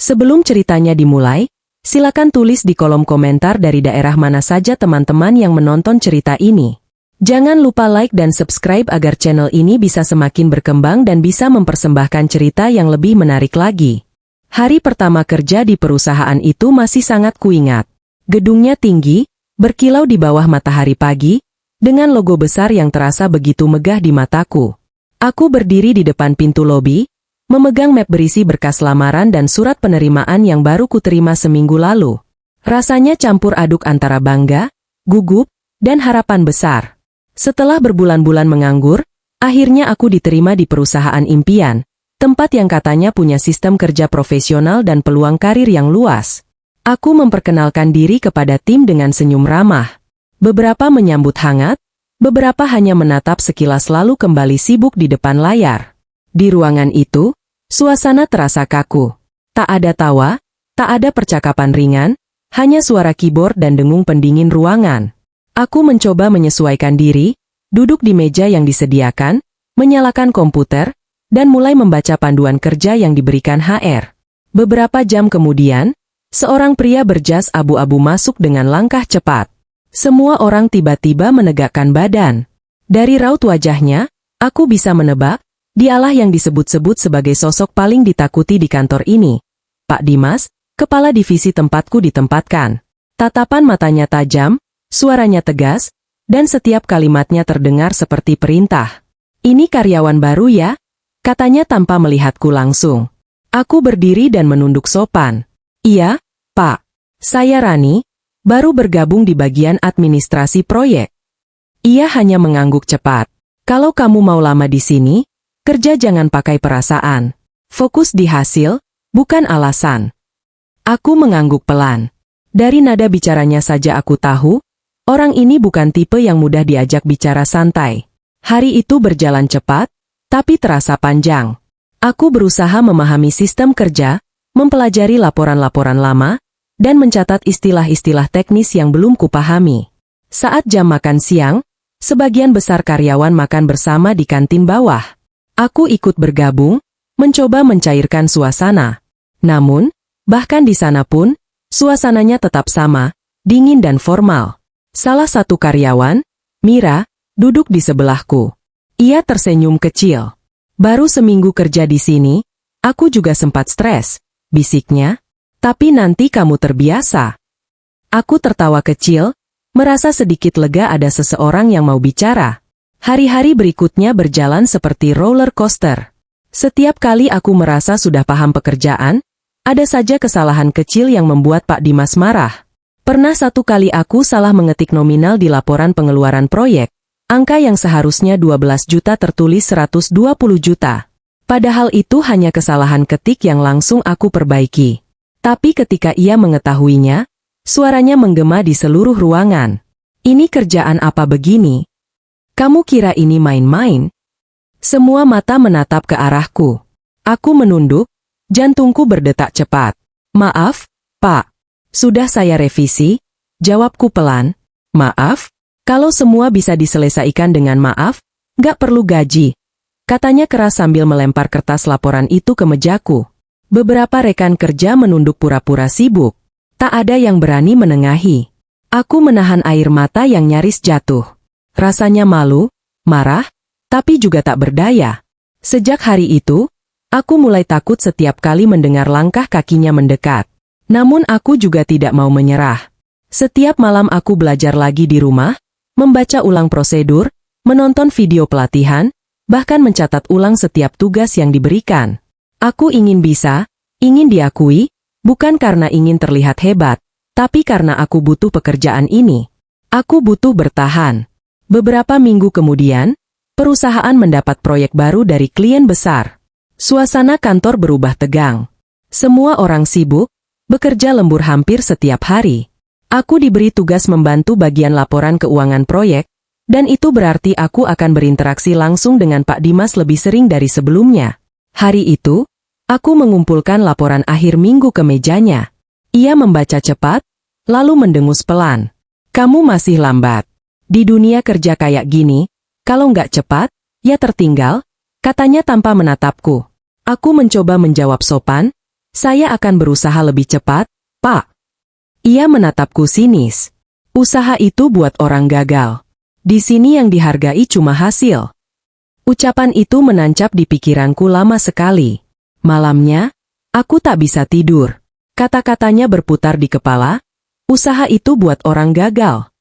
Sebelum ceritanya dimulai, silakan tulis di kolom komentar dari daerah mana saja teman-teman yang menonton cerita ini. Jangan lupa like dan subscribe agar channel ini bisa semakin berkembang dan bisa mempersembahkan cerita yang lebih menarik lagi. Hari pertama kerja di perusahaan itu masih sangat kuingat. Gedungnya tinggi, berkilau di bawah matahari pagi, dengan logo besar yang terasa begitu megah di mataku. Aku berdiri di depan pintu lobi, memegang map berisi berkas lamaran dan surat penerimaan yang baru kuterima seminggu lalu. Rasanya campur aduk antara bangga, gugup, dan harapan besar. Setelah berbulan-bulan menganggur, akhirnya aku diterima di perusahaan impian, tempat yang katanya punya sistem kerja profesional dan peluang karir yang luas. Aku memperkenalkan diri kepada tim dengan senyum ramah. Beberapa menyambut hangat, beberapa hanya menatap sekilas lalu kembali sibuk di depan layar. Di ruangan itu, suasana terasa kaku. Tak ada tawa, tak ada percakapan ringan, hanya suara keyboard dan dengung pendingin ruangan. Aku mencoba menyesuaikan diri, duduk di meja yang disediakan, menyalakan komputer, dan mulai membaca panduan kerja yang diberikan HR. Beberapa jam kemudian, seorang pria berjas abu-abu masuk dengan langkah cepat. Semua orang tiba-tiba menegakkan badan. Dari raut wajahnya, aku bisa menebak, dialah yang disebut-sebut sebagai sosok paling ditakuti di kantor ini. Pak Dimas, kepala divisi tempatku ditempatkan. Tatapan matanya tajam, suaranya tegas, dan setiap kalimatnya terdengar seperti perintah. "Ini karyawan baru ya?" katanya tanpa melihatku langsung. Aku berdiri dan menunduk sopan. "Iya, Pak. Saya Rani, baru bergabung di bagian administrasi proyek." Ia hanya mengangguk cepat. "Kalau kamu mau lama di sini, kerja jangan pakai perasaan. Fokus di hasil, bukan alasan." Aku mengangguk pelan. Dari nada bicaranya saja aku tahu, orang ini bukan tipe yang mudah diajak bicara santai. Hari itu berjalan cepat, tapi terasa panjang. Aku berusaha memahami sistem kerja, mempelajari laporan-laporan lama, dan mencatat istilah-istilah teknis yang belum kupahami. Saat jam makan siang, sebagian besar karyawan makan bersama di kantin bawah. Aku ikut bergabung, mencoba mencairkan suasana. Namun, bahkan di sana pun, suasananya tetap sama, dingin dan formal. Salah satu karyawan, Mira, duduk di sebelahku. Ia tersenyum kecil. "Baru seminggu kerja di sini, aku juga sempat stres," bisiknya. "Tapi nanti kamu terbiasa." Aku tertawa kecil, merasa sedikit lega ada seseorang yang mau bicara. Hari-hari berikutnya berjalan seperti roller coaster. Setiap kali aku merasa sudah paham pekerjaan, ada saja kesalahan kecil yang membuat Pak Dimas marah. Pernah satu kali aku salah mengetik nominal di laporan pengeluaran proyek. Angka yang seharusnya 12 juta tertulis 120 juta. Padahal itu hanya kesalahan ketik yang langsung aku perbaiki. Tapi ketika ia mengetahuinya, suaranya menggema di seluruh ruangan. "Ini kerjaan apa begini? Kamu kira ini main-main?" Semua mata menatap ke arahku. Aku menunduk, jantungku berdetak cepat. "Maaf, Pak. Sudah saya revisi," jawabku pelan. "Maaf? Kalau semua bisa diselesaikan dengan maaf, nggak perlu gaji," katanya keras sambil melempar kertas laporan itu ke mejaku. Beberapa rekan kerja menunduk pura-pura sibuk. Tak ada yang berani menengahi. Aku menahan air mata yang nyaris jatuh. Rasanya malu, marah, tapi juga tak berdaya. Sejak hari itu, aku mulai takut setiap kali mendengar langkah kakinya mendekat. Namun aku juga tidak mau menyerah. Setiap malam aku belajar lagi di rumah, membaca ulang prosedur, menonton video pelatihan, bahkan mencatat ulang setiap tugas yang diberikan. Aku ingin bisa, ingin diakui, bukan karena ingin terlihat hebat, tapi karena aku butuh pekerjaan ini. Aku butuh bertahan. Beberapa minggu kemudian, perusahaan mendapat proyek baru dari klien besar. Suasana kantor berubah tegang. Semua orang sibuk, bekerja lembur hampir setiap hari. Aku diberi tugas membantu bagian laporan keuangan proyek, dan itu berarti aku akan berinteraksi langsung dengan Pak Dimas lebih sering dari sebelumnya. Hari itu, aku mengumpulkan laporan akhir minggu ke mejanya. Ia membaca cepat, lalu mendengus pelan. "Kamu masih lambat. Di dunia kerja kayak gini, kalau nggak cepat, ya tertinggal," katanya tanpa menatapku. Aku mencoba menjawab sopan, Saya akan berusaha lebih cepat, Pak. Ia menatapku sinis. Usaha itu buat orang gagal. Di sini yang dihargai cuma hasil. Ucapan itu menancap di pikiranku lama sekali. Malamnya, aku tak bisa tidur. Kata-katanya berputar di kepala, usaha itu buat orang gagal.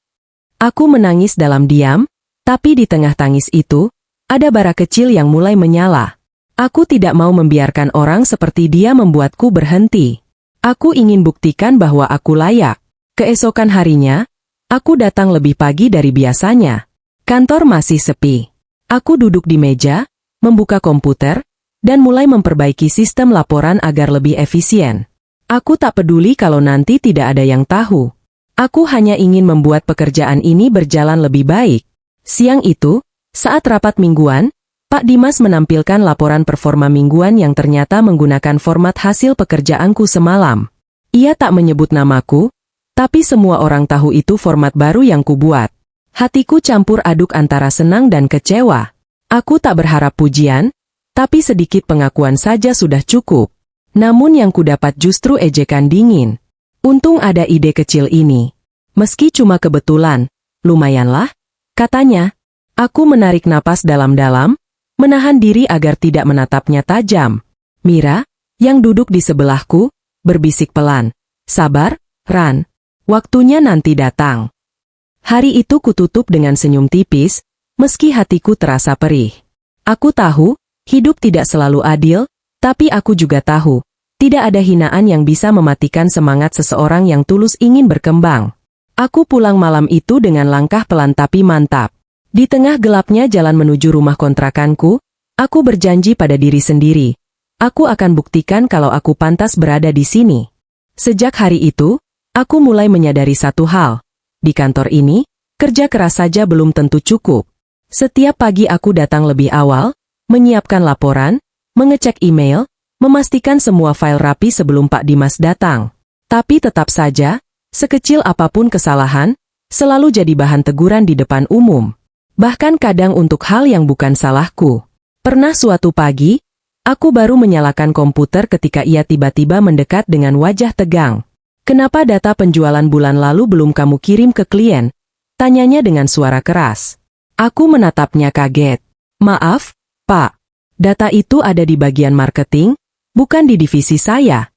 Aku menangis dalam diam, tapi di tengah tangis itu, ada bara kecil yang mulai menyala. Aku tidak mau membiarkan orang seperti dia membuatku berhenti. Aku ingin buktikan bahwa aku layak. Keesokan harinya, aku datang lebih pagi dari biasanya. Kantor masih sepi. Aku duduk di meja, membuka komputer, dan mulai memperbaiki sistem laporan agar lebih efisien. Aku tak peduli kalau nanti tidak ada yang tahu. Aku hanya ingin membuat pekerjaan ini berjalan lebih baik. Siang itu, saat rapat mingguan, Pak Dimas menampilkan laporan performa mingguan yang ternyata menggunakan format hasil pekerjaanku semalam. Ia tak menyebut namaku, tapi semua orang tahu itu format baru yang kubuat. Hatiku campur aduk antara senang dan kecewa. Aku tak berharap pujian, tapi sedikit pengakuan saja sudah cukup. Namun yang kudapat justru ejekan dingin. Untung ada ide kecil ini. Meski cuma kebetulan, lumayanlah, katanya. Aku menarik napas dalam-dalam, menahan diri agar tidak menatapnya tajam. Mira, yang duduk di sebelahku, berbisik pelan. Sabar, Ran. Waktunya nanti datang. Hari itu kututup dengan senyum tipis, meski hatiku terasa perih. Aku tahu, hidup tidak selalu adil, tapi aku juga tahu, tidak ada hinaan yang bisa mematikan semangat seseorang yang tulus ingin berkembang. Aku pulang malam itu dengan langkah pelan tapi mantap. Di tengah gelapnya jalan menuju rumah kontrakanku, aku berjanji pada diri sendiri. Aku akan buktikan kalau aku pantas berada di sini. Sejak hari itu, aku mulai menyadari satu hal. Di kantor ini, kerja keras saja belum tentu cukup. Setiap pagi aku datang lebih awal, menyiapkan laporan, mengecek email, memastikan semua file rapi sebelum Pak Dimas datang. Tapi tetap saja, sekecil apapun kesalahan, selalu jadi bahan teguran di depan umum. Bahkan kadang untuk hal yang bukan salahku. Pernah suatu pagi, aku baru menyalakan komputer ketika ia tiba-tiba mendekat dengan wajah tegang. "Kenapa data penjualan bulan lalu belum kamu kirim ke klien?" tanyanya dengan suara keras. Aku menatapnya kaget. "Maaf, Pak. Data itu ada di bagian marketing, bukan di divisi saya."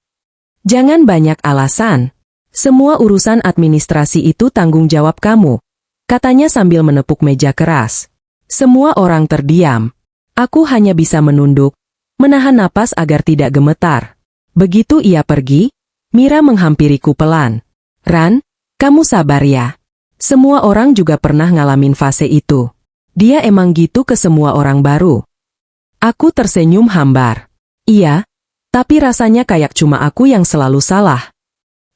"Jangan banyak alasan. Semua urusan administrasi itu tanggung jawab kamu," katanya sambil menepuk meja keras. Semua orang terdiam. Aku hanya bisa menunduk, menahan napas agar tidak gemetar. Begitu ia pergi, Mira menghampiriku pelan. "Ran, kamu sabar ya. Semua orang juga pernah ngalamin fase itu. Dia emang gitu ke semua orang baru." Aku tersenyum hambar. "Iya, tapi rasanya kayak cuma aku yang selalu salah."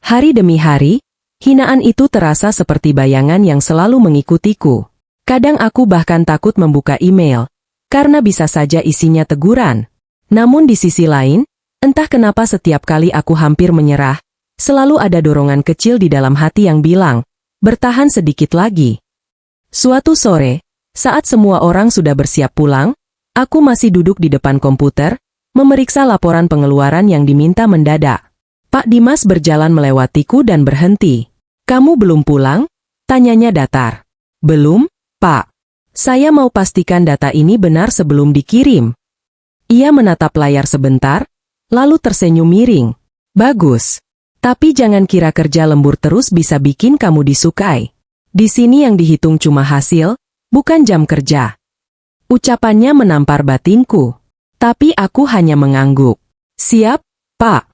Hari demi hari, hinaan itu terasa seperti bayangan yang selalu mengikutiku. Kadang aku bahkan takut membuka email, karena bisa saja isinya teguran. Namun di sisi lain, entah kenapa setiap kali aku hampir menyerah, selalu ada dorongan kecil di dalam hati yang bilang, "Bertahan sedikit lagi." Suatu sore, saat semua orang sudah bersiap pulang, aku masih duduk di depan komputer, memeriksa laporan pengeluaran yang diminta mendadak. Pak Dimas berjalan melewatiku dan berhenti. "Kamu belum pulang?" tanyanya datar. "Belum, Pak. Saya mau pastikan data ini benar sebelum dikirim." Ia menatap layar sebentar, lalu tersenyum miring. "Bagus. Tapi jangan kira kerja lembur terus bisa bikin kamu disukai. Di sini yang dihitung cuma hasil, bukan jam kerja." Ucapannya menampar batinku. Tapi aku hanya mengangguk. "Siap, Pak."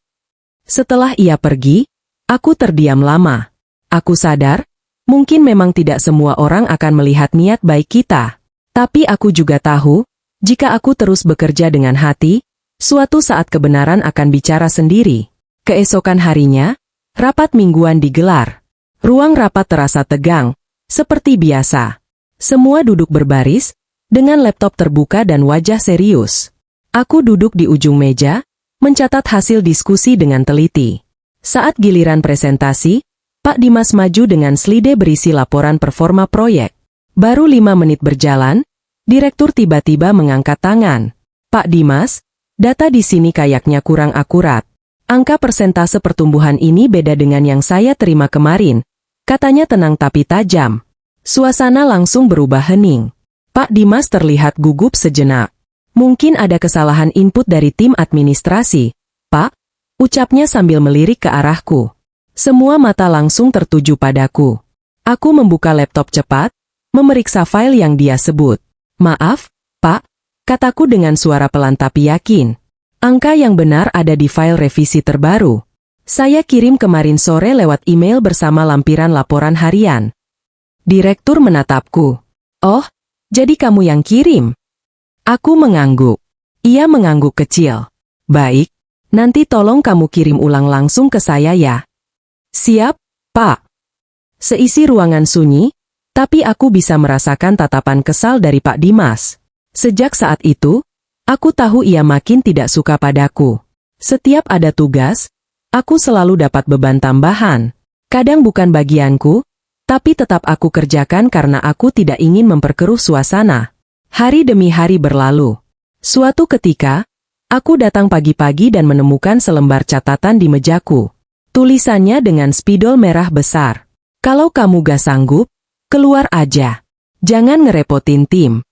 Setelah ia pergi, aku terdiam lama. Aku sadar, mungkin memang tidak semua orang akan melihat niat baik kita. Tapi aku juga tahu, jika aku terus bekerja dengan hati, suatu saat kebenaran akan bicara sendiri. Keesokan harinya, rapat mingguan digelar. Ruang rapat terasa tegang, seperti biasa. Semua duduk berbaris, dengan laptop terbuka dan wajah serius. Aku duduk di ujung meja, mencatat hasil diskusi dengan teliti. Saat giliran presentasi, Pak Dimas maju dengan slide berisi laporan performa proyek. Baru 5 menit berjalan, direktur tiba-tiba mengangkat tangan. "Pak Dimas, data di sini kayaknya kurang akurat." Angka persentase pertumbuhan ini beda dengan yang saya terima kemarin, katanya tenang tapi tajam. Suasana langsung berubah hening. Pak Dimas terlihat gugup sejenak. Mungkin ada kesalahan input dari tim administrasi, Pak, ucapnya sambil melirik ke arahku. Semua mata langsung tertuju padaku. Aku membuka laptop cepat, memeriksa file yang dia sebut. Maaf, Pak, kataku dengan suara pelan tapi yakin. Angka yang benar ada di file revisi terbaru. Saya kirim kemarin sore lewat email bersama lampiran laporan harian. Direktur menatapku. Oh, jadi kamu yang kirim? Aku mengangguk. Ia mengangguk kecil. Baik, nanti tolong kamu kirim ulang langsung ke saya ya. Siap, Pak. Seisi ruangan sunyi, tapi aku bisa merasakan tatapan kesal dari Pak Dimas. Sejak saat itu, aku tahu ia makin tidak suka padaku. Setiap ada tugas, aku selalu dapat beban tambahan. Kadang bukan bagianku, tapi tetap aku kerjakan karena aku tidak ingin memperkeruh suasana. Hari demi hari berlalu. Suatu ketika, aku datang pagi-pagi dan menemukan selembar catatan di mejaku. Tulisannya dengan spidol merah besar. Kalau kamu gak sanggup, keluar aja. Jangan ngerepotin tim.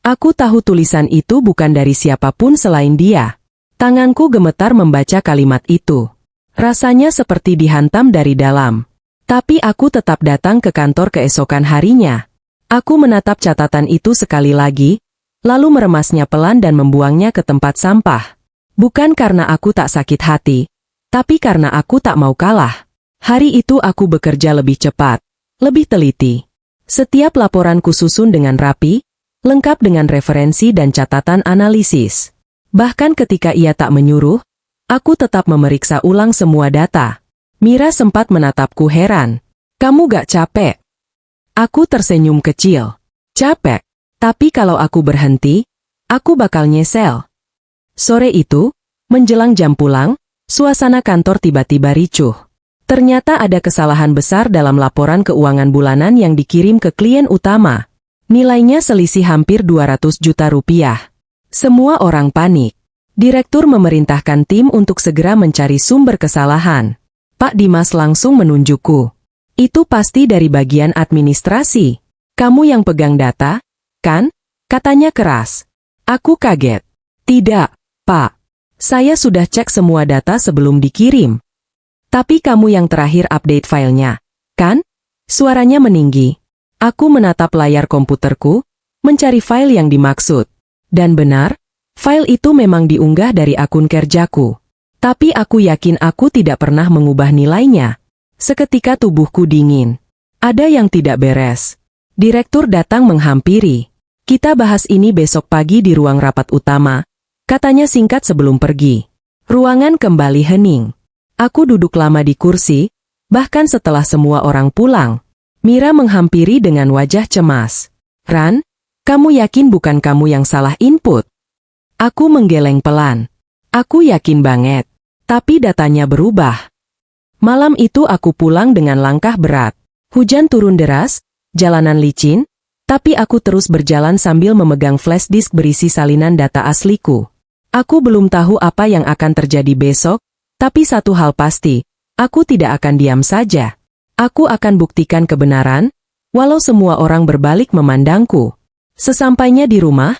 Aku tahu tulisan itu bukan dari siapapun selain dia. Tanganku gemetar membaca kalimat itu. Rasanya seperti dihantam dari dalam. Tapi aku tetap datang ke kantor keesokan harinya. Aku menatap catatan itu sekali lagi, lalu meremasnya pelan dan membuangnya ke tempat sampah. Bukan karena aku tak sakit hati, tapi karena aku tak mau kalah. Hari itu aku bekerja lebih cepat, lebih teliti. Setiap laporan kususun dengan rapi, lengkap dengan referensi dan catatan analisis. Bahkan ketika ia tak menyuruh, aku tetap memeriksa ulang semua data. Mira sempat menatapku heran. Kamu gak capek? Aku tersenyum kecil. Capek. Tapi kalau aku berhenti, aku bakal nyesel. Sore itu, menjelang jam pulang, suasana kantor tiba-tiba ricuh. Ternyata ada kesalahan besar dalam laporan keuangan bulanan yang dikirim ke klien utama. Nilainya selisih hampir 200 juta rupiah. Semua orang panik. Direktur memerintahkan tim untuk segera mencari sumber kesalahan. Pak Dimas langsung menunjukku. Itu pasti dari bagian administrasi. Kamu yang pegang data, kan? Katanya keras. Aku kaget. Tidak, Pak. Saya sudah cek semua data sebelum dikirim. Tapi kamu yang terakhir update filenya, kan? Suaranya meninggi. Aku menatap layar komputerku, mencari file yang dimaksud. Dan benar, file itu memang diunggah dari akun kerjaku. Tapi aku yakin aku tidak pernah mengubah nilainya. Seketika tubuhku dingin. Ada yang tidak beres. Direktur datang menghampiri. Kita bahas ini besok pagi di ruang rapat utama, katanya singkat sebelum pergi. Ruangan kembali hening. Aku duduk lama di kursi, bahkan setelah semua orang pulang. Mira menghampiri dengan wajah cemas. Ran, kamu yakin bukan kamu yang salah input? Aku menggeleng pelan. Aku yakin banget. Tapi datanya berubah. Malam itu aku pulang dengan langkah berat. Hujan turun deras, jalanan licin, tapi aku terus berjalan sambil memegang flash disk berisi salinan data asliku. Aku belum tahu apa yang akan terjadi besok, tapi satu hal pasti, aku tidak akan diam saja. Aku akan buktikan kebenaran, walau semua orang berbalik memandangku. Sesampainya di rumah,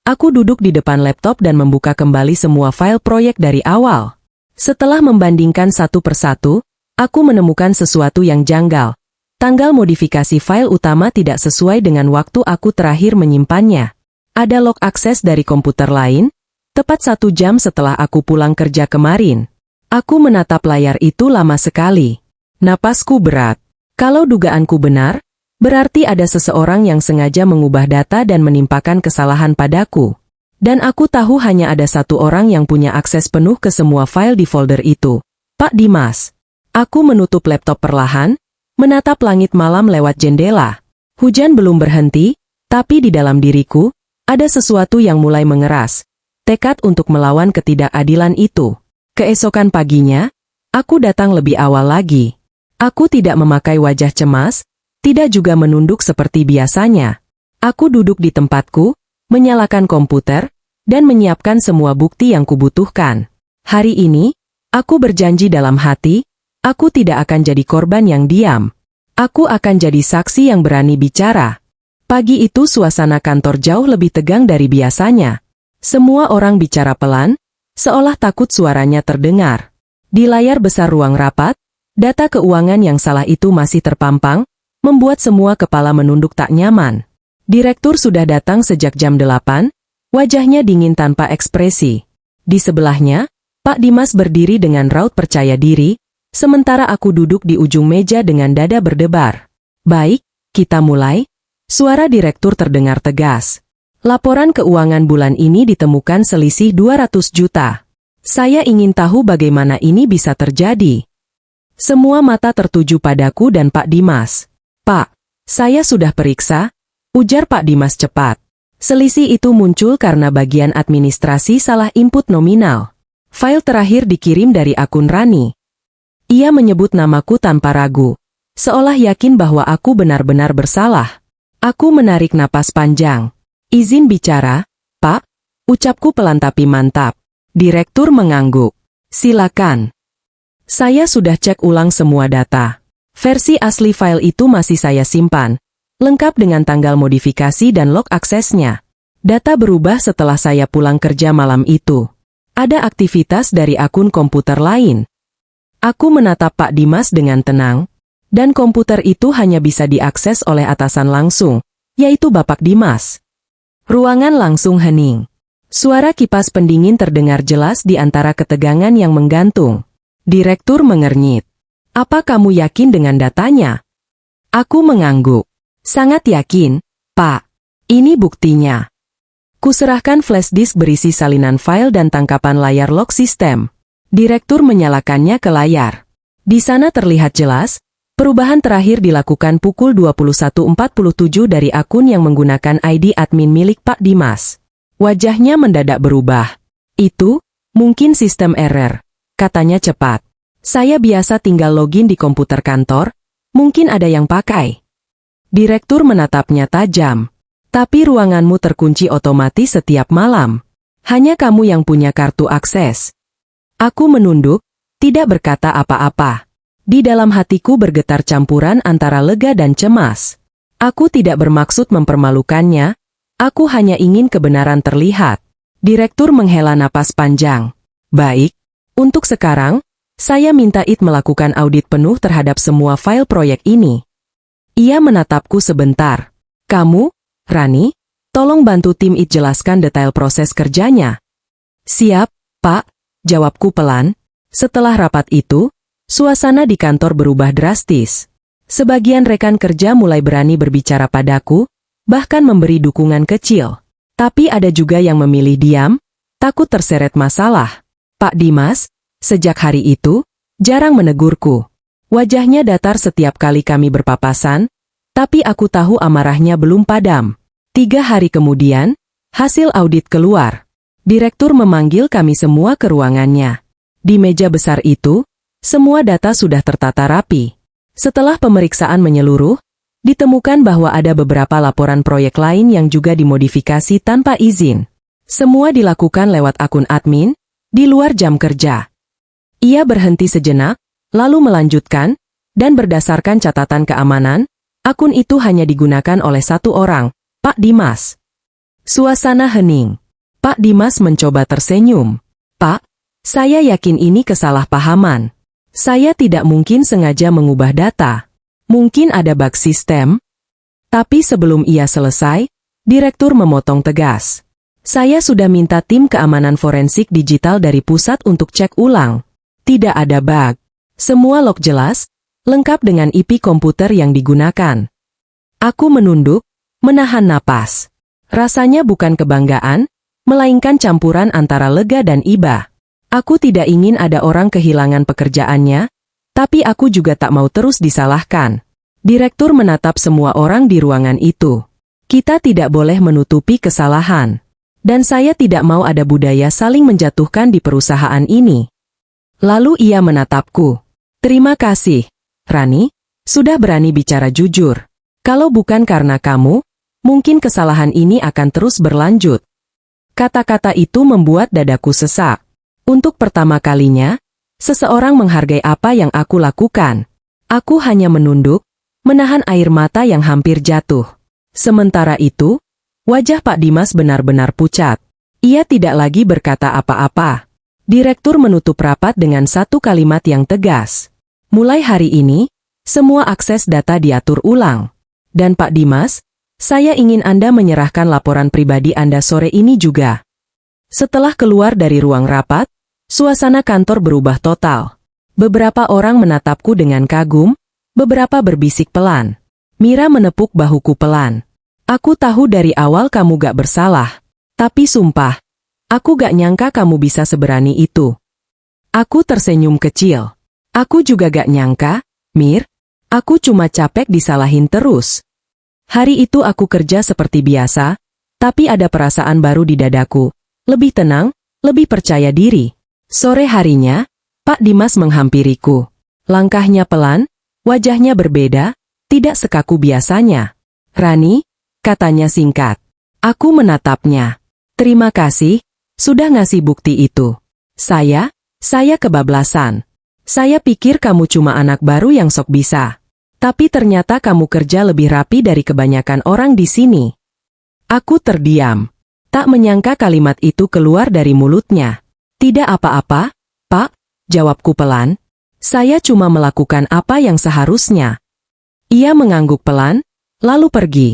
aku duduk di depan laptop dan membuka kembali semua file proyek dari awal. Setelah membandingkan satu persatu, aku menemukan sesuatu yang janggal. Tanggal modifikasi file utama tidak sesuai dengan waktu aku terakhir menyimpannya. Ada log akses dari komputer lain, tepat 1 jam setelah aku pulang kerja kemarin. Aku menatap layar itu lama sekali. Napasku berat. Kalau dugaanku benar, berarti ada seseorang yang sengaja mengubah data dan menimpakan kesalahan padaku. Dan aku tahu hanya ada satu orang yang punya akses penuh ke semua file di folder itu. Pak Dimas. Aku menutup laptop perlahan, menatap langit malam lewat jendela. Hujan belum berhenti, tapi di dalam diriku, ada sesuatu yang mulai mengeras. Tekad untuk melawan ketidakadilan itu. Keesokan paginya, aku datang lebih awal lagi. Aku tidak memakai wajah cemas, tidak juga menunduk seperti biasanya. Aku duduk di tempatku, menyalakan komputer, dan menyiapkan semua bukti yang kubutuhkan. Hari ini, Aku berjanji dalam hati, aku tidak akan jadi korban yang diam. Aku akan jadi saksi yang berani bicara. Pagi itu suasana kantor jauh lebih tegang dari biasanya. Semua orang bicara pelan, seolah takut suaranya terdengar. Di layar besar ruang rapat, data keuangan yang salah itu masih terpampang, membuat semua kepala menunduk tak nyaman. Direktur sudah datang sejak jam 8, wajahnya dingin tanpa ekspresi. Di sebelahnya, Pak Dimas berdiri dengan raut percaya diri, sementara aku duduk di ujung meja dengan dada berdebar. Baik, kita mulai. Suara direktur terdengar tegas. Laporan keuangan bulan ini ditemukan selisih 200 juta. Saya ingin tahu bagaimana ini bisa terjadi. Semua mata tertuju padaku dan Pak Dimas. Pak, saya sudah periksa, ujar Pak Dimas cepat. Selisih itu muncul karena bagian administrasi salah input nominal. File terakhir dikirim dari akun Rani. Ia menyebut namaku tanpa ragu, seolah yakin bahwa aku benar-benar bersalah. Aku menarik napas panjang. Izin bicara, Pak, ucapku pelan tapi mantap. Direktur mengangguk. Silakan. Saya sudah cek ulang semua data. Versi asli file itu masih saya simpan, lengkap dengan tanggal modifikasi dan log aksesnya. Data berubah setelah saya pulang kerja malam itu. Ada aktivitas dari akun komputer lain. Aku menatap Pak Dimas dengan tenang, dan komputer itu hanya bisa diakses oleh atasan langsung, yaitu Bapak Dimas. Ruangan langsung hening. Suara kipas pendingin terdengar jelas di antara ketegangan yang menggantung. Direktur mengernyit. Apa kamu yakin dengan datanya? Aku mengangguk. Sangat yakin, Pak. Ini buktinya. Kuserahkan flash disk berisi salinan file dan tangkapan layar log sistem. Direktur menyalakannya ke layar. Di sana terlihat jelas, perubahan terakhir dilakukan pukul 21.47 dari akun yang menggunakan ID admin milik Pak Dimas. Wajahnya mendadak berubah. Itu, mungkin sistem error, katanya cepat. Saya biasa tinggal login di komputer kantor, mungkin ada yang pakai. Direktur menatapnya tajam. Tapi ruanganmu terkunci otomatis setiap malam. Hanya kamu yang punya kartu akses. Aku menunduk, tidak berkata apa-apa. Di dalam hatiku bergetar campuran antara lega dan cemas. Aku tidak bermaksud mempermalukannya, aku hanya ingin kebenaran terlihat. Direktur menghela napas panjang. Baik, untuk sekarang, saya minta IT melakukan audit penuh terhadap semua file proyek ini. Ia menatapku sebentar. Kamu, Rani, tolong bantu tim IT jelaskan detail proses kerjanya. Siap, Pak, jawabku pelan. Setelah rapat itu, suasana di kantor berubah drastis. Sebagian rekan kerja mulai berani berbicara padaku, bahkan memberi dukungan kecil. Tapi ada juga yang memilih diam, takut terseret masalah. Pak Dimas, sejak hari itu, jarang menegurku. Wajahnya datar setiap kali kami berpapasan, tapi aku tahu amarahnya belum padam. 3 hari kemudian, hasil audit keluar. Direktur memanggil kami semua ke ruangannya. Di meja besar itu, semua data sudah tertata rapi. Setelah pemeriksaan menyeluruh, ditemukan bahwa ada beberapa laporan proyek lain yang juga dimodifikasi tanpa izin. Semua dilakukan lewat akun admin, di luar jam kerja. Ia berhenti sejenak, lalu melanjutkan, dan berdasarkan catatan keamanan, akun itu hanya digunakan oleh satu orang, Pak Dimas. Suasana hening. Pak Dimas mencoba tersenyum. Pak, saya yakin ini kesalahpahaman. Saya tidak mungkin sengaja mengubah data. Mungkin ada bug sistem. Tapi sebelum ia selesai, direktur memotong tegas. Saya sudah minta tim keamanan forensik digital dari pusat untuk cek ulang. Tidak ada bug. Semua log jelas, lengkap dengan IP komputer yang digunakan. Aku menunduk, menahan napas. Rasanya bukan kebanggaan, melainkan campuran antara lega dan iba. Aku tidak ingin ada orang kehilangan pekerjaannya, tapi aku juga tak mau terus disalahkan. Direktur menatap semua orang di ruangan itu. Kita tidak boleh menutupi kesalahan. Dan saya tidak mau ada budaya saling menjatuhkan di perusahaan ini. Lalu ia menatapku. Terima kasih, Rani, sudah berani bicara jujur. Kalau bukan karena kamu, mungkin kesalahan ini akan terus berlanjut. Kata-kata itu membuat dadaku sesak. Untuk pertama kalinya, Seseorang menghargai apa yang aku lakukan. Aku hanya menunduk, menahan air mata yang hampir jatuh. Sementara itu, wajah Pak Dimas benar-benar pucat. Ia tidak lagi berkata apa-apa. Direktur menutup rapat dengan satu kalimat yang tegas. Mulai hari ini, semua akses data diatur ulang. Dan Pak Dimas, saya ingin Anda menyerahkan laporan pribadi Anda sore ini juga. Setelah keluar dari ruang rapat, suasana kantor berubah total. Beberapa orang menatapku dengan kagum, beberapa berbisik pelan. Mira menepuk bahuku pelan. Aku tahu dari awal kamu gak bersalah. Tapi sumpah, aku gak nyangka kamu bisa seberani itu. Aku tersenyum kecil. Aku juga gak nyangka, Mir. Aku cuma capek disalahin terus. Hari itu aku kerja seperti biasa, tapi ada perasaan baru di dadaku. Lebih tenang, lebih percaya diri. Sore harinya, Pak Dimas menghampiriku. Langkahnya pelan, wajahnya berbeda, tidak sekaku biasanya. Rani, katanya singkat. Aku menatapnya. Terima kasih, sudah ngasih bukti itu. Saya kebablasan. Saya pikir kamu cuma anak baru yang sok bisa. Tapi ternyata kamu kerja lebih rapi dari kebanyakan orang di sini. Aku terdiam. Tak menyangka kalimat itu keluar dari mulutnya. Tidak apa-apa, Pak, jawabku pelan. Saya cuma melakukan apa yang seharusnya. Ia mengangguk pelan, lalu pergi.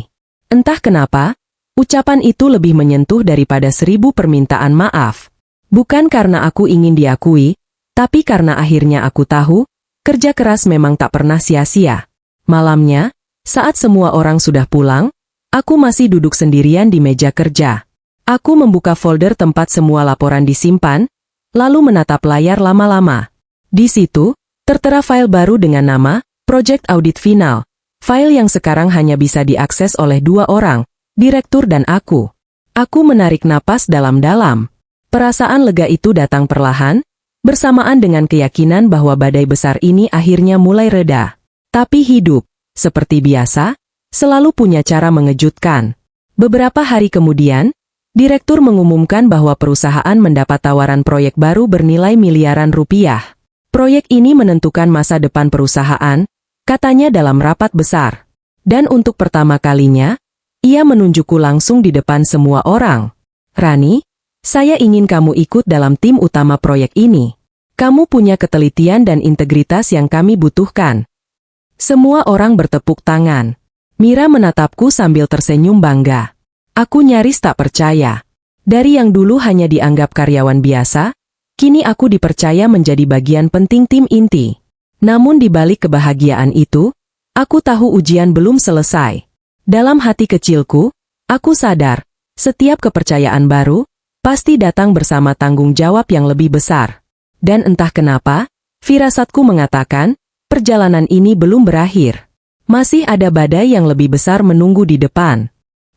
Entah kenapa, ucapan itu lebih menyentuh daripada 1000 permintaan maaf. Bukan karena aku ingin diakui, tapi karena akhirnya aku tahu, kerja keras memang tak pernah sia-sia. Malamnya, saat semua orang sudah pulang, aku masih duduk sendirian di meja kerja. Aku membuka folder tempat semua laporan disimpan, lalu menatap layar lama-lama. Di situ, tertera file baru dengan nama, Project Audit Final. File yang sekarang hanya bisa diakses oleh 2 orang, direktur dan aku. Aku menarik napas dalam-dalam. Perasaan lega itu datang perlahan, bersamaan dengan keyakinan bahwa badai besar ini akhirnya mulai reda. Tapi hidup, seperti biasa, selalu punya cara mengejutkan. Beberapa hari kemudian, direktur mengumumkan bahwa perusahaan mendapat tawaran proyek baru bernilai miliaran rupiah. Proyek ini menentukan masa depan perusahaan, katanya dalam rapat besar. Dan untuk pertama kalinya, ia menunjukku langsung di depan semua orang. Rani, saya ingin kamu ikut dalam tim utama proyek ini. Kamu punya ketelitian dan integritas yang kami butuhkan. Semua orang bertepuk tangan. Mira menatapku sambil tersenyum bangga. Aku nyaris tak percaya. Dari yang dulu hanya dianggap karyawan biasa, kini aku dipercaya menjadi bagian penting tim inti. Namun di balik kebahagiaan itu, aku tahu ujian belum selesai. Dalam hati kecilku, aku sadar, setiap kepercayaan baru, pasti datang bersama tanggung jawab yang lebih besar. Dan entah kenapa, firasatku mengatakan, perjalanan ini belum berakhir. Masih ada badai yang lebih besar menunggu di depan.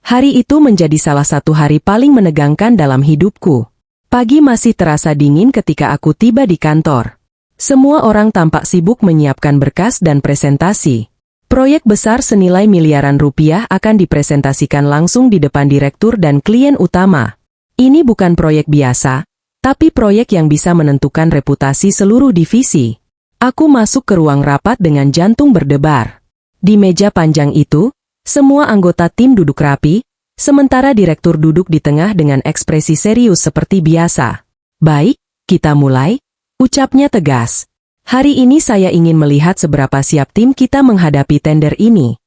Hari itu menjadi salah satu hari paling menegangkan dalam hidupku. Pagi masih terasa dingin ketika aku tiba di kantor. Semua orang tampak sibuk menyiapkan berkas dan presentasi. Proyek besar senilai miliaran rupiah akan dipresentasikan langsung di depan direktur dan klien utama. Ini bukan proyek biasa, tapi proyek yang bisa menentukan reputasi seluruh divisi. Aku masuk ke ruang rapat dengan jantung berdebar. Di meja panjang itu, semua anggota tim duduk rapi, sementara direktur duduk di tengah dengan ekspresi serius seperti biasa. Baik, kita mulai, ucapnya tegas. Hari ini saya ingin melihat seberapa siap tim kita menghadapi tender ini.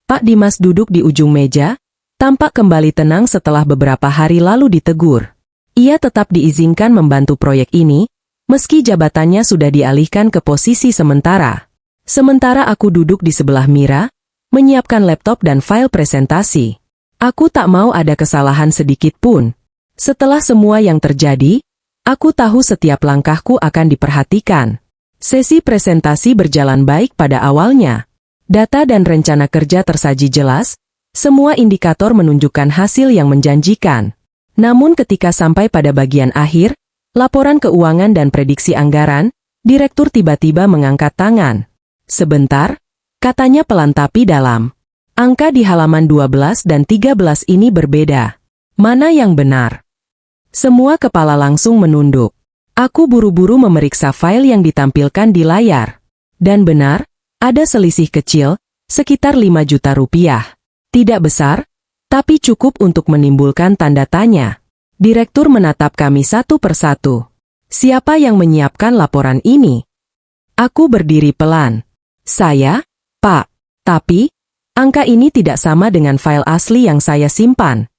Pak Dimas duduk di ujung meja, tampak kembali tenang setelah beberapa hari lalu ditegur. Ia tetap diizinkan membantu proyek ini, meski jabatannya sudah dialihkan ke posisi sementara. Sementara aku duduk di sebelah Mira, menyiapkan laptop dan file presentasi. Aku tak mau ada kesalahan sedikit pun. Setelah semua yang terjadi, aku tahu setiap langkahku akan diperhatikan. Sesi presentasi berjalan baik pada awalnya. Data dan rencana kerja tersaji jelas, semua indikator menunjukkan hasil yang menjanjikan. Namun ketika sampai pada bagian akhir, laporan keuangan dan prediksi anggaran, direktur tiba-tiba mengangkat tangan. Sebentar, katanya pelan tapi dalam. Angka di halaman 12 dan 13 ini berbeda. Mana yang benar? Semua kepala langsung menunduk. Aku buru-buru memeriksa file yang ditampilkan di layar. Dan benar, ada selisih kecil, sekitar 5 juta rupiah. Tidak besar, tapi cukup untuk menimbulkan tanda tanya. Direktur menatap kami satu persatu. Siapa yang menyiapkan laporan ini? Aku berdiri pelan. Saya, Pak. Tapi, angka ini tidak sama dengan file asli yang saya simpan.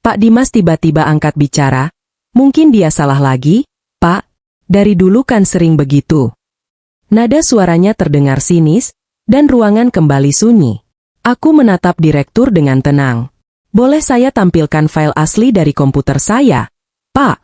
Pak Dimas tiba-tiba angkat bicara. Mungkin dia salah lagi, Pak. Dari dulu kan sering begitu. Nada suaranya terdengar sinis, dan ruangan kembali sunyi. Aku menatap direktur dengan tenang. Boleh saya tampilkan file asli dari komputer saya, Pak?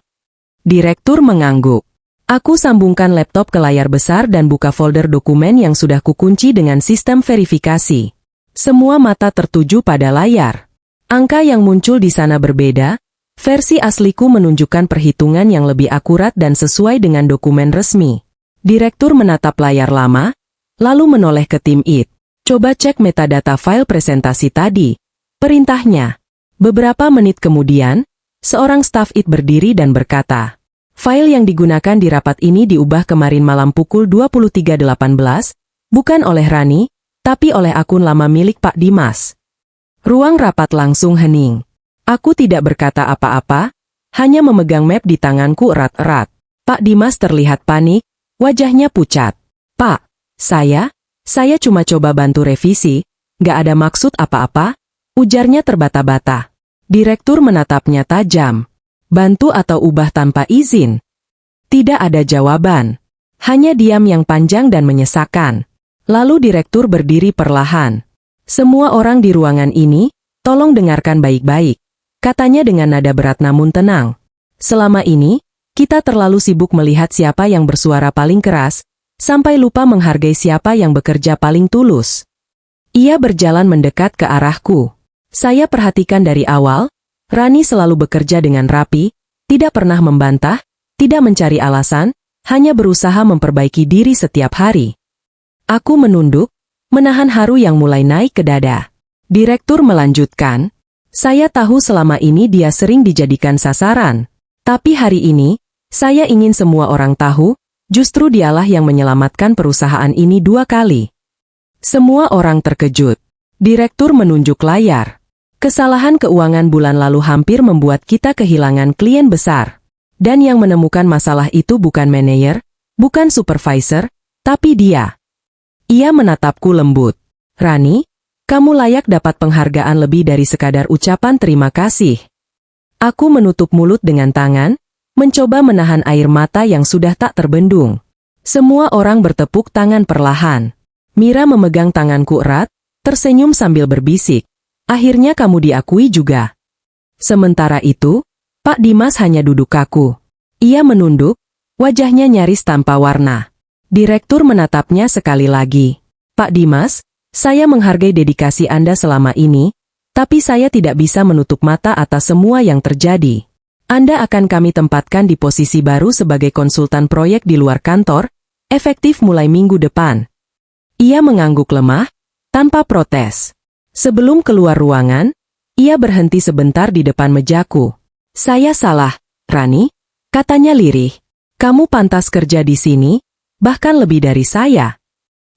Direktur mengangguk. Aku sambungkan laptop ke layar besar dan buka folder dokumen yang sudah kukunci dengan sistem verifikasi. Semua mata tertuju pada layar. Angka yang muncul di sana berbeda. Versi asliku menunjukkan perhitungan yang lebih akurat dan sesuai dengan dokumen resmi. Direktur menatap layar lama, lalu menoleh ke tim IT. Coba cek metadata file presentasi tadi. Perintahnya. Beberapa menit kemudian, seorang staf IT berdiri dan berkata, file yang digunakan di rapat ini diubah kemarin malam pukul 23.18, bukan oleh Rani, tapi oleh akun lama milik Pak Dimas. Ruang rapat langsung hening. Aku tidak berkata apa-apa, hanya memegang map di tanganku erat-erat. Pak Dimas terlihat panik, wajahnya pucat. Pak, saya cuma coba bantu revisi, gak ada maksud apa-apa, ujarnya terbata-bata. Direktur menatapnya tajam. Bantu atau ubah tanpa izin? Tidak ada jawaban. Hanya diam yang panjang dan menyesakan. Lalu direktur berdiri perlahan. Semua orang di ruangan ini, tolong dengarkan baik-baik. Katanya dengan nada berat namun tenang. Selama ini, kita terlalu sibuk melihat siapa yang bersuara paling keras, sampai lupa menghargai siapa yang bekerja paling tulus. Ia berjalan mendekat ke arahku. Saya perhatikan dari awal, Rani selalu bekerja dengan rapi, tidak pernah membantah, tidak mencari alasan, hanya berusaha memperbaiki diri setiap hari. Aku menunduk, menahan haru yang mulai naik ke dada. Direktur melanjutkan, saya tahu selama ini dia sering dijadikan sasaran. Tapi hari ini, saya ingin semua orang tahu, justru dialah yang menyelamatkan perusahaan ini 2 kali. Semua orang terkejut. Direktur menunjuk layar. Kesalahan keuangan bulan lalu hampir membuat kita kehilangan klien besar. Dan yang menemukan masalah itu bukan manajer, bukan supervisor, tapi dia. Ia menatapku lembut. Rani, kamu layak dapat penghargaan lebih dari sekadar ucapan terima kasih. Aku menutup mulut dengan tangan, mencoba menahan air mata yang sudah tak terbendung. Semua orang bertepuk tangan perlahan. Mira memegang tanganku erat, tersenyum sambil berbisik. Akhirnya kamu diakui juga. Sementara itu, Pak Dimas hanya duduk kaku. Ia menunduk, wajahnya nyaris tanpa warna. Direktur menatapnya sekali lagi. Pak Dimas, saya menghargai dedikasi Anda selama ini, tapi saya tidak bisa menutup mata atas semua yang terjadi. Anda akan kami tempatkan di posisi baru sebagai konsultan proyek di luar kantor, efektif mulai minggu depan. Ia mengangguk lemah, tanpa protes. Sebelum keluar ruangan, ia berhenti sebentar di depan mejaku. Saya salah, Rani, katanya lirih. Kamu pantas kerja di sini, bahkan lebih dari saya.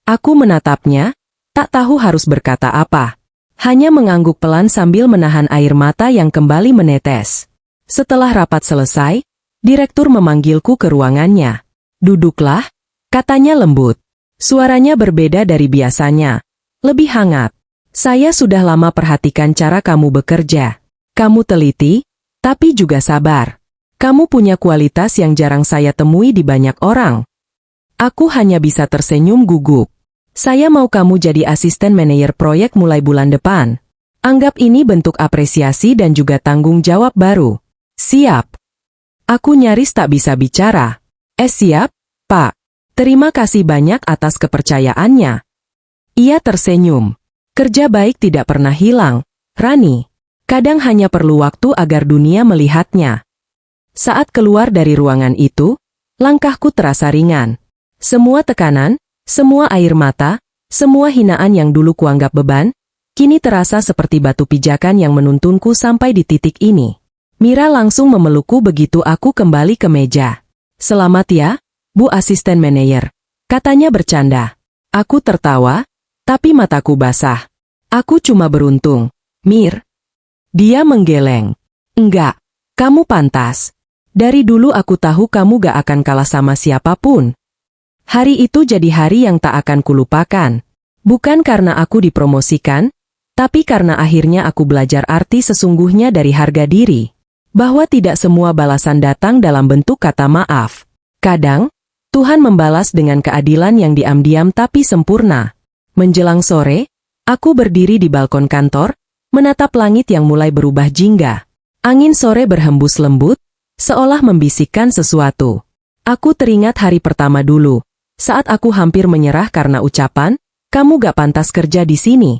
Aku menatapnya, tak tahu harus berkata apa. Hanya mengangguk pelan sambil menahan air mata yang kembali menetes. Setelah rapat selesai, direktur memanggilku ke ruangannya. Duduklah, katanya lembut. Suaranya berbeda dari biasanya, lebih hangat. Saya sudah lama perhatikan cara kamu bekerja. Kamu teliti, tapi juga sabar. Kamu punya kualitas yang jarang saya temui di banyak orang. Aku hanya bisa tersenyum gugup. Saya mau kamu jadi asisten manajer proyek mulai bulan depan. Anggap ini bentuk apresiasi dan juga tanggung jawab baru. Siap. Aku nyaris tak bisa bicara. Siap, Pak. Terima kasih banyak atas kepercayaannya. Ia tersenyum. Kerja baik tidak pernah hilang, Rani. Kadang hanya perlu waktu agar dunia melihatnya. Saat keluar dari ruangan itu, langkahku terasa ringan. Semua tekanan, semua air mata, semua hinaan yang dulu kuanggap beban, kini terasa seperti batu pijakan yang menuntunku sampai di titik ini. Mira langsung memelukku begitu aku kembali ke meja. Selamat ya, Bu Asisten Manajer. Katanya bercanda. Aku tertawa, tapi mataku basah. Aku cuma beruntung. Mir. Dia menggeleng. Enggak, kamu pantas. Dari dulu aku tahu kamu gak akan kalah sama siapapun. Hari itu jadi hari yang tak akan kulupakan. Bukan karena aku dipromosikan, tapi karena akhirnya aku belajar arti sesungguhnya dari harga diri. Bahwa tidak semua balasan datang dalam bentuk kata maaf. Kadang, Tuhan membalas dengan keadilan yang diam-diam tapi sempurna. Menjelang sore, aku berdiri di balkon kantor, menatap langit yang mulai berubah jingga. Angin sore berhembus lembut, seolah membisikkan sesuatu. Aku teringat hari pertama dulu, saat aku hampir menyerah karena ucapan, kamu gak pantas kerja di sini.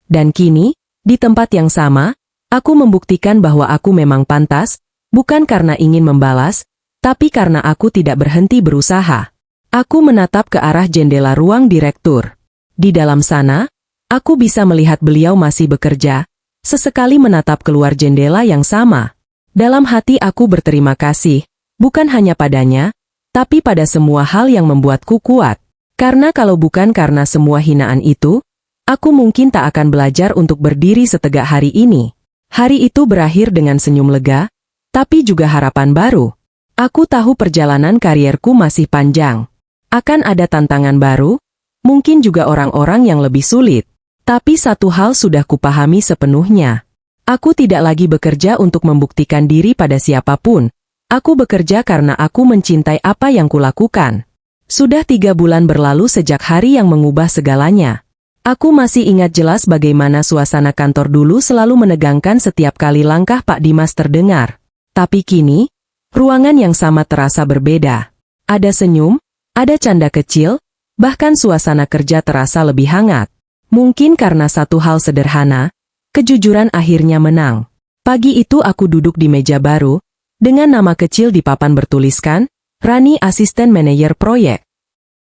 Dan kini, di tempat yang sama, aku membuktikan bahwa aku memang pantas, bukan karena ingin membalas, tapi karena aku tidak berhenti berusaha. Aku menatap ke arah jendela ruang direktur. Di dalam sana, aku bisa melihat beliau masih bekerja, sesekali menatap keluar jendela yang sama. Dalam hati aku berterima kasih, bukan hanya padanya, tapi pada semua hal yang membuatku kuat. Karena kalau bukan karena semua hinaan itu, aku mungkin tak akan belajar untuk berdiri setegak hari ini. Hari itu berakhir dengan senyum lega, tapi juga harapan baru. Aku tahu perjalanan karierku masih panjang. Akan ada tantangan baru, mungkin juga orang-orang yang lebih sulit. Tapi satu hal sudah kupahami sepenuhnya. Aku tidak lagi bekerja untuk membuktikan diri pada siapapun. Aku bekerja karena aku mencintai apa yang kulakukan. Sudah 3 bulan berlalu sejak hari yang mengubah segalanya. Aku masih ingat jelas bagaimana suasana kantor dulu selalu menegangkan setiap kali langkah Pak Dimas terdengar. Tapi kini, ruangan yang sama terasa berbeda. Ada senyum, ada canda kecil, bahkan suasana kerja terasa lebih hangat. Mungkin karena satu hal sederhana, kejujuran akhirnya menang. Pagi itu aku duduk di meja baru, dengan nama kecil di papan bertuliskan, Rani Asisten Manajer Proyek.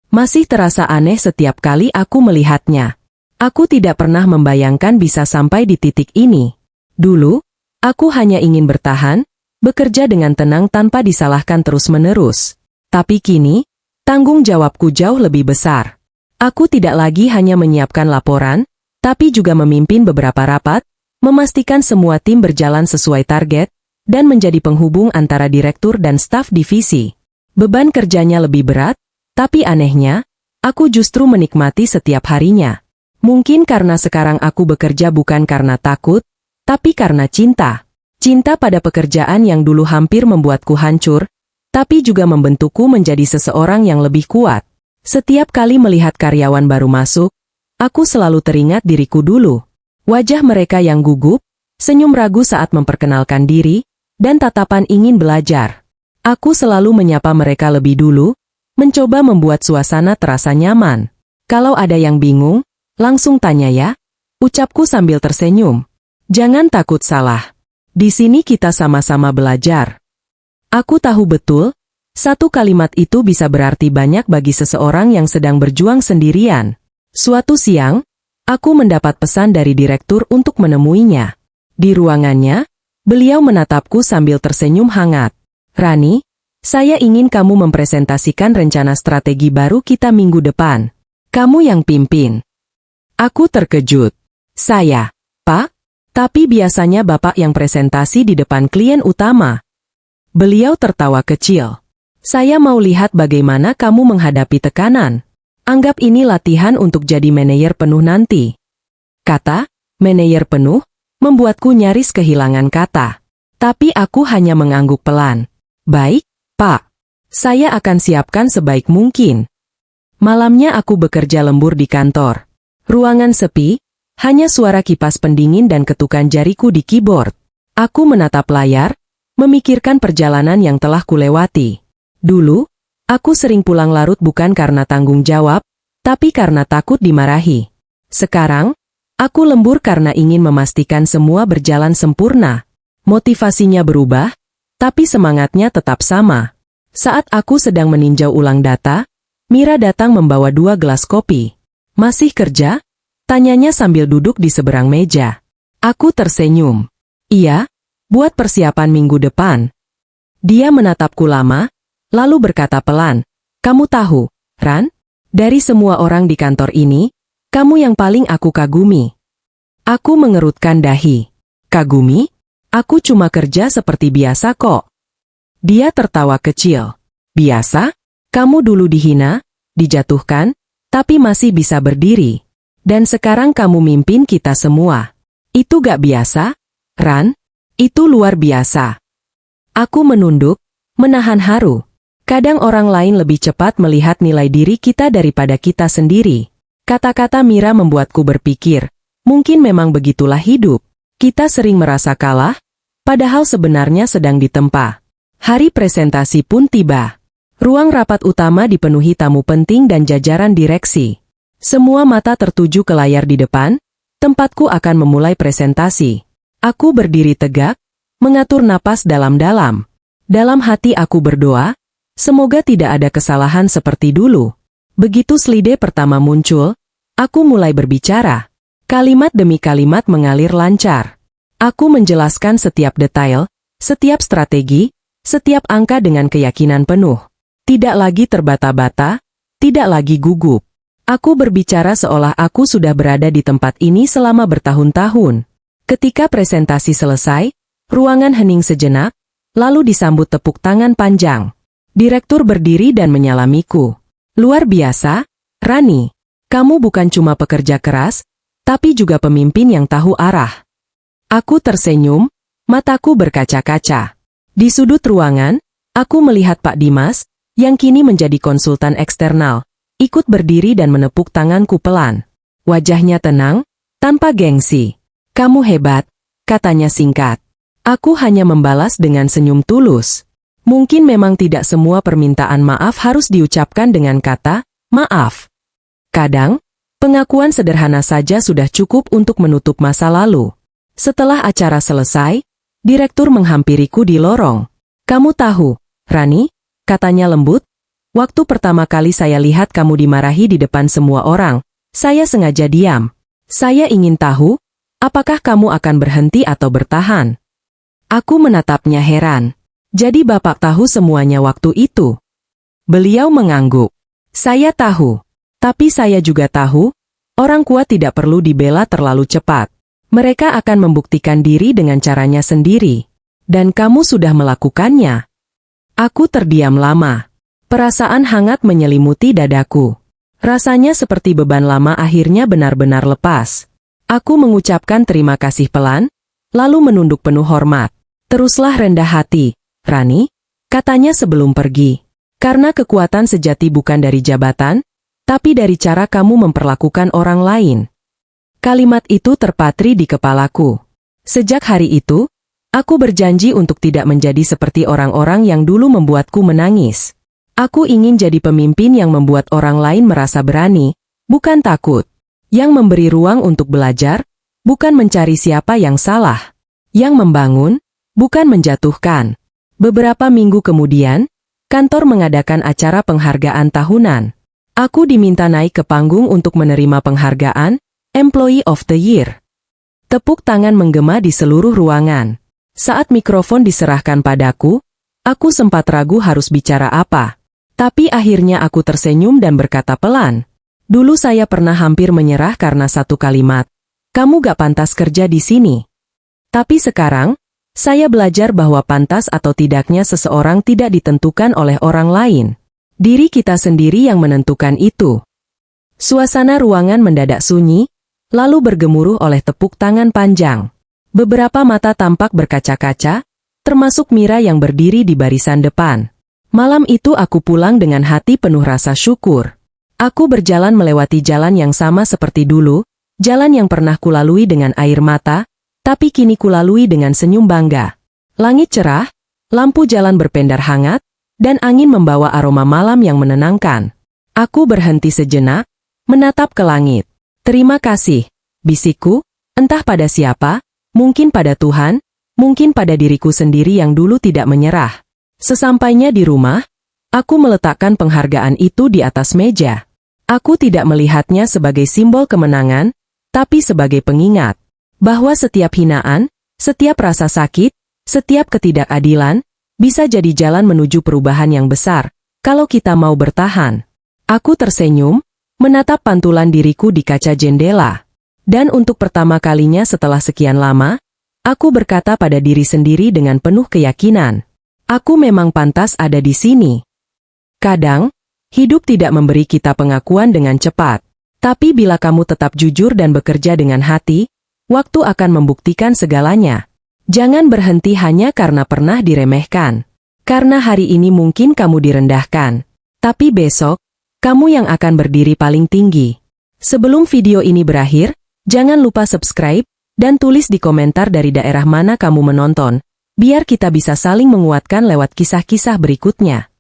Masih terasa aneh setiap kali aku melihatnya. Aku tidak pernah membayangkan bisa sampai di titik ini. Dulu, aku hanya ingin bertahan, bekerja dengan tenang tanpa disalahkan terus-menerus. Tapi kini, tanggung jawabku jauh lebih besar. Aku tidak lagi hanya menyiapkan laporan, tapi juga memimpin beberapa rapat, memastikan semua tim berjalan sesuai target, dan menjadi penghubung antara direktur dan staf divisi. Beban kerjanya lebih berat, tapi anehnya, aku justru menikmati setiap harinya. Mungkin karena sekarang aku bekerja bukan karena takut, tapi karena cinta. Cinta pada pekerjaan yang dulu hampir membuatku hancur, tapi juga membentukku menjadi seseorang yang lebih kuat. Setiap kali melihat karyawan baru masuk, aku selalu teringat diriku dulu. Wajah mereka yang gugup, senyum ragu saat memperkenalkan diri, dan tatapan ingin belajar. Aku selalu menyapa mereka lebih dulu, mencoba membuat suasana terasa nyaman. Kalau ada yang bingung, langsung tanya ya, ucapku sambil tersenyum. Jangan takut salah. Di sini kita sama-sama belajar. Aku tahu betul, satu kalimat itu bisa berarti banyak bagi seseorang yang sedang berjuang sendirian. Suatu siang, aku mendapat pesan dari direktur untuk menemuinya. Di ruangannya, beliau menatapku sambil tersenyum hangat. Rani, saya ingin kamu mempresentasikan rencana strategi baru kita minggu depan. Kamu yang pimpin. Aku terkejut. Saya, Pak? Tapi biasanya Bapak yang presentasi di depan klien utama. Beliau tertawa kecil. Saya mau lihat bagaimana kamu menghadapi tekanan. Anggap ini latihan untuk jadi manajer penuh nanti. Kata, manajer penuh, membuatku nyaris kehilangan kata. Tapi aku hanya mengangguk pelan. Baik, Pak. Saya akan siapkan sebaik mungkin. Malamnya aku bekerja lembur di kantor. Ruangan sepi, hanya suara kipas pendingin dan ketukan jariku di keyboard. Aku menatap layar, memikirkan perjalanan yang telah kulewati. Dulu, aku sering pulang larut bukan karena tanggung jawab, tapi karena takut dimarahi. Sekarang, aku lembur karena ingin memastikan semua berjalan sempurna. Motivasinya berubah, tapi semangatnya tetap sama. Saat aku sedang meninjau ulang data, Mira datang membawa 2 gelas kopi. Masih kerja? Tanyanya sambil duduk di seberang meja. Aku tersenyum. Iya, buat persiapan minggu depan. Dia menatapku lama, lalu berkata pelan, "Kamu tahu, Ran? Dari semua orang di kantor ini, kamu yang paling aku kagumi." Aku mengerutkan dahi. "Kagumi? Aku cuma kerja seperti biasa kok." Dia tertawa kecil. "Biasa? Kamu dulu dihina, dijatuhkan, tapi masih bisa berdiri. Dan sekarang kamu mimpin kita semua. Itu gak biasa, Ran? Itu luar biasa." Aku menunduk, menahan haru. Kadang orang lain lebih cepat melihat nilai diri kita daripada kita sendiri. Kata-kata Mira membuatku berpikir, mungkin memang begitulah hidup. Kita sering merasa kalah, padahal sebenarnya sedang ditempa. Hari presentasi pun tiba. Ruang rapat utama dipenuhi tamu penting dan jajaran direksi. Semua mata tertuju ke layar di depan, tempatku akan memulai presentasi. Aku berdiri tegak, mengatur napas dalam-dalam. Dalam hati aku berdoa, semoga tidak ada kesalahan seperti dulu. Begitu slide pertama muncul, aku mulai berbicara. Kalimat demi kalimat mengalir lancar. Aku menjelaskan setiap detail, setiap strategi, setiap angka dengan keyakinan penuh. Tidak lagi terbata-bata, tidak lagi gugup. Aku berbicara seolah aku sudah berada di tempat ini selama bertahun-tahun. Ketika presentasi selesai, ruangan hening sejenak, lalu disambut tepuk tangan panjang. Direktur berdiri dan menyalamiku. "Luar biasa, Rani. Kamu bukan cuma pekerja keras, tapi juga pemimpin yang tahu arah." Aku tersenyum, mataku berkaca-kaca. Di sudut ruangan, aku melihat Pak Dimas, yang kini menjadi konsultan eksternal, ikut berdiri dan menepuk tanganku pelan. Wajahnya tenang, tanpa gengsi. "Kamu hebat," katanya singkat. Aku hanya membalas dengan senyum tulus. Mungkin memang tidak semua permintaan maaf harus diucapkan dengan kata, "maaf." Kadang, pengakuan sederhana saja sudah cukup untuk menutup masa lalu. Setelah acara selesai, direktur menghampiriku di lorong. "Kamu tahu, Rani," katanya lembut, "waktu pertama kali saya lihat kamu dimarahi di depan semua orang, saya sengaja diam. Saya ingin tahu, apakah kamu akan berhenti atau bertahan?" Aku menatapnya heran. "Jadi Bapak tahu semuanya waktu itu?" Beliau mengangguk. "Saya tahu. Tapi saya juga tahu, orang kuat tidak perlu dibela terlalu cepat. Mereka akan membuktikan diri dengan caranya sendiri. Dan kamu sudah melakukannya." Aku terdiam lama. Perasaan hangat menyelimuti dadaku. Rasanya seperti beban lama akhirnya benar-benar lepas. Aku mengucapkan terima kasih pelan, lalu menunduk penuh hormat. "Teruslah rendah hati, Rani," katanya sebelum pergi. "Karena kekuatan sejati bukan dari jabatan, tapi dari cara kamu memperlakukan orang lain." Kalimat itu terpatri di kepalaku. Sejak hari itu, aku berjanji untuk tidak menjadi seperti orang-orang yang dulu membuatku menangis. Aku ingin jadi pemimpin yang membuat orang lain merasa berani, bukan takut. Yang memberi ruang untuk belajar, bukan mencari siapa yang salah. Yang membangun, bukan menjatuhkan. Beberapa minggu kemudian, kantor mengadakan acara penghargaan tahunan. Aku diminta naik ke panggung untuk menerima penghargaan, Employee of the Year. Tepuk tangan menggema di seluruh ruangan. Saat mikrofon diserahkan padaku, aku sempat ragu harus bicara apa. Tapi akhirnya aku tersenyum dan berkata pelan. "Dulu saya pernah hampir menyerah karena satu kalimat. Kamu gak pantas kerja di sini. Tapi sekarang, saya belajar bahwa pantas atau tidaknya seseorang tidak ditentukan oleh orang lain. Diri kita sendiri yang menentukan itu." Suasana ruangan mendadak sunyi, lalu bergemuruh oleh tepuk tangan panjang. Beberapa mata tampak berkaca-kaca, termasuk Mira yang berdiri di barisan depan. Malam itu aku pulang dengan hati penuh rasa syukur. Aku berjalan melewati jalan yang sama seperti dulu, jalan yang pernah kulalui dengan air mata, tapi kini kulalui dengan senyum bangga. Langit cerah, lampu jalan berpendar hangat, dan angin membawa aroma malam yang menenangkan. Aku berhenti sejenak, menatap ke langit. "Terima kasih," bisikku, entah pada siapa, mungkin pada Tuhan, mungkin pada diriku sendiri yang dulu tidak menyerah. Sesampainya di rumah, aku meletakkan penghargaan itu di atas meja. Aku tidak melihatnya sebagai simbol kemenangan, tapi sebagai pengingat bahwa setiap hinaan, setiap rasa sakit, setiap ketidakadilan, bisa jadi jalan menuju perubahan yang besar, kalau kita mau bertahan. Aku tersenyum, menatap pantulan diriku di kaca jendela. Dan untuk pertama kalinya setelah sekian lama, aku berkata pada diri sendiri dengan penuh keyakinan. Aku memang pantas ada di sini. Kadang, hidup tidak memberi kita pengakuan dengan cepat. Tapi bila kamu tetap jujur dan bekerja dengan hati, waktu akan membuktikan segalanya. Jangan berhenti hanya karena pernah diremehkan. Karena hari ini mungkin kamu direndahkan. Tapi besok, kamu yang akan berdiri paling tinggi. Sebelum video ini berakhir, jangan lupa subscribe, dan tulis di komentar dari daerah mana kamu menonton, biar kita bisa saling menguatkan lewat kisah-kisah berikutnya.